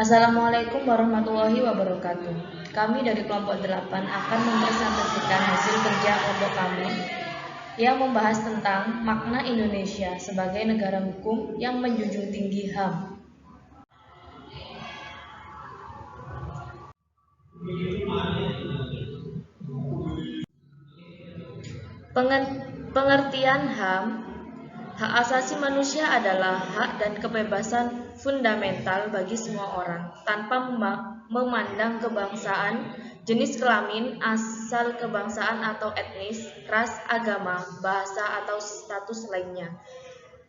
Assalamualaikum warahmatullahi wabarakatuh. Kami dari kelompok 8 akan mempresentasikan hasil kerja kelompok kami yang membahas tentang makna Indonesia sebagai negara hukum yang menjunjung tinggi HAM. Pengertian HAM, hak asasi manusia adalah hak dan kebebasan fundamental bagi semua orang, tanpa memandang kebangsaan, jenis kelamin, asal kebangsaan atau etnis, ras, agama, bahasa, atau status lainnya.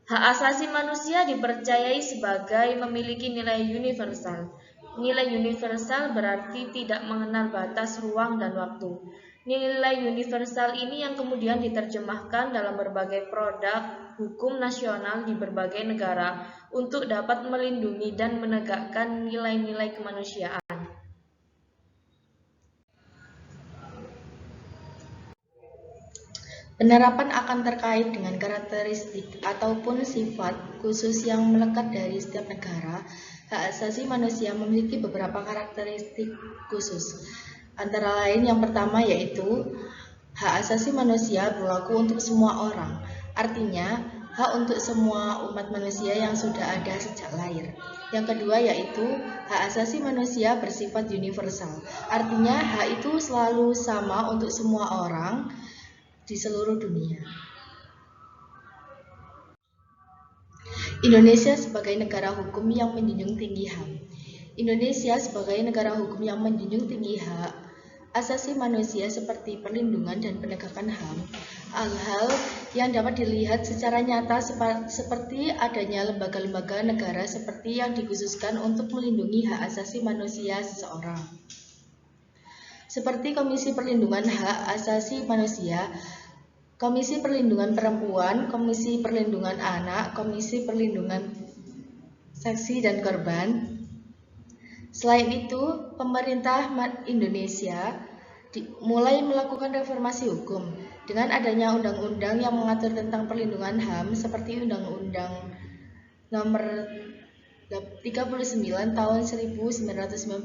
Hak asasi manusia dipercayai sebagai memiliki nilai universal. Nilai universal berarti tidak mengenal batas ruang dan waktu. Nilai universal ini yang kemudian diterjemahkan dalam berbagai produk hukum nasional di berbagai negara untuk dapat melindungi dan menegakkan nilai-nilai kemanusiaan. Penerapan akan terkait dengan karakteristik ataupun sifat khusus yang melekat dari setiap negara. Hak asasi manusia memiliki beberapa karakteristik khusus. Antara lain yang pertama yaitu hak asasi manusia berlaku untuk semua orang. Artinya, hak untuk semua umat manusia yang sudah ada sejak lahir. Yang kedua yaitu hak asasi manusia bersifat universal. Artinya, hak itu selalu sama untuk semua orang di seluruh dunia. Indonesia sebagai negara hukum yang menjunjung tinggi HAM. Indonesia sebagai negara hukum yang menjunjung tinggi hak asasi manusia seperti perlindungan dan penegakan HAM, hal-hal yang dapat dilihat secara nyata seperti adanya lembaga-lembaga negara seperti yang dikhususkan untuk melindungi hak asasi manusia seseorang. Seperti Komisi Perlindungan Hak Asasi Manusia, Komisi Perlindungan Perempuan, Komisi Perlindungan Anak, Komisi Perlindungan Saksi dan Korban. Selain itu, pemerintah Indonesia mulai melakukan reformasi hukum dengan adanya undang-undang yang mengatur tentang perlindungan HAM seperti Undang-Undang Nomor 39 tahun 1999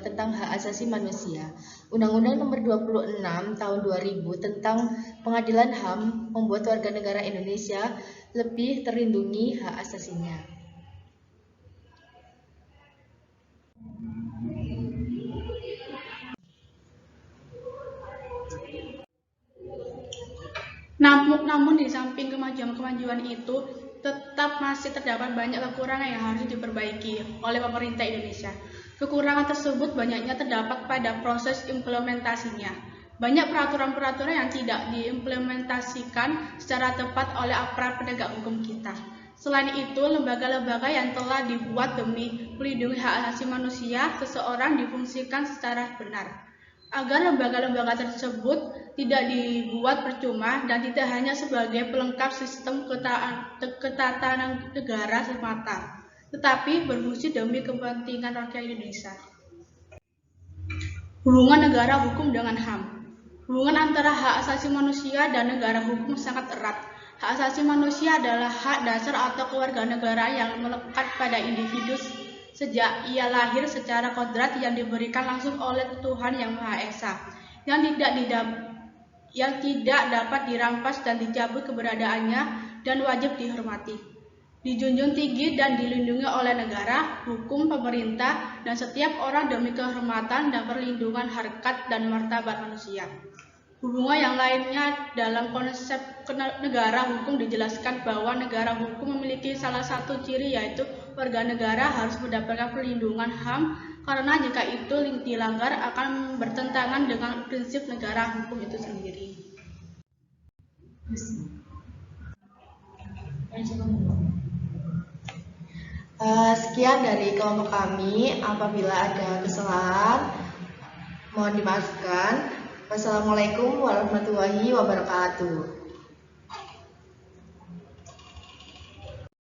tentang hak asasi manusia, Undang-Undang Nomor 26 tahun 2000 tentang pengadilan HAM membuat warga negara Indonesia lebih terlindungi hak asasinya. Namun di samping kemajuan itu, tetap masih terdapat banyak kekurangan yang harus diperbaiki oleh pemerintah Indonesia. Kekurangan tersebut banyaknya terdapat pada proses implementasinya. Banyak peraturan-peraturan yang tidak diimplementasikan secara tepat oleh aparat penegak hukum kita. Selain itu, lembaga-lembaga yang telah dibuat demi melindungi hak asasi manusia seseorang difungsikan secara benar, agar lembaga-lembaga tersebut tidak dibuat percuma dan tidak hanya sebagai pelengkap sistem ketatanan negara semata, tetapi berfungsi demi kepentingan rakyat Indonesia. Hubungan negara hukum dengan HAM. Hubungan antara hak asasi manusia dan negara hukum sangat erat. Hak asasi manusia adalah hak dasar atau kewarganegaraan yang melekat pada individu sejak ia lahir secara kodrat yang diberikan langsung oleh Tuhan Yang Maha Esa, yang tidak dapat dirampas dan dicabut keberadaannya dan wajib dihormati, dijunjung tinggi dan dilindungi oleh negara, hukum, pemerintah, dan setiap orang demi kehormatan dan perlindungan harkat dan martabat manusia. Hubungan yang lainnya dalam konsep negara hukum dijelaskan bahwa negara hukum memiliki salah satu ciri yaitu warga negara harus mendapatkan perlindungan HAM karena jika itu dilanggar akan bertentangan dengan prinsip negara hukum itu sendiri. Sekian dari kelompok kami. Apabila ada kesalahan, mohon dimaafkan. Wassalamualaikum warahmatullahi wabarakatuh.